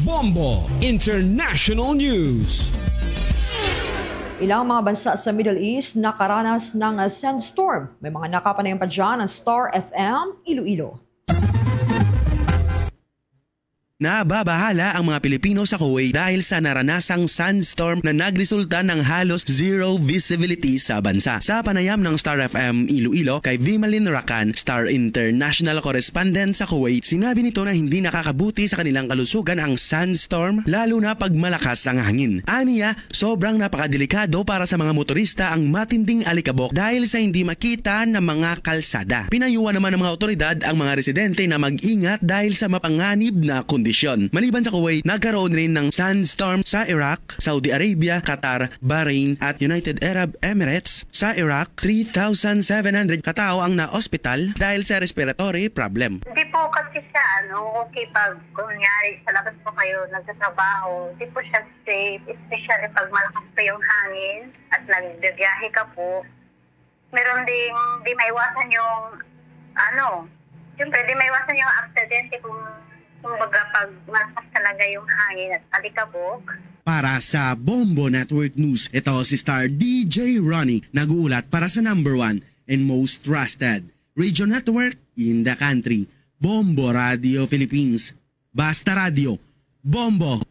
Bombo International News. Ilang mga bansa sa Middle East nakaranas ng sandstorm. May mga nakapanayan pa dyan ng Star FM, Iloilo. Nababahala ang mga Pilipino sa Kuwait dahil sa naranasang sandstorm na nagresulta ng halos zero visibility sa bansa. Sa panayam ng Star FM Iloilo kay Vimalin Rakan, Star International Correspondent sa Kuwait, sinabi nito na hindi nakakabuti sa kanilang kalusugan ang sandstorm lalo na pag malakas ang hangin. Aniya, sobrang napakadelikado para sa mga motorista ang matinding alikabok dahil sa hindi makita ng mga kalsada. Pinayuhan naman ng mga otoridad ang mga residente na mag-ingat dahil sa mapanganib na kondisyon. Maliban sa Kuwait, nagkaroon rin ng sandstorm sa Iraq, Saudi Arabia, Qatar, Bahrain at United Arab Emirates. Sa Iraq, 3,700 katao ang na-ospital dahil sa respiratory problem. Hindi po kasi siya, okay pag kunyari sa labas po kayo nagtatrabaho, hindi po siya safe, especially pag malakas pa yung hangin at nagbibiyahe ka po. Meron ding di maiwasan yung, siyempre di maiwasan yung aksidente kung kumbaga pag malakas talaga yung hangin at alikabok. Para sa Bombo Network News, ito si Star DJ Ronnie, nag-uulat para sa #1 and most trusted radio network in the country, Bombo Radio Philippines. Basta Radio, Bombo!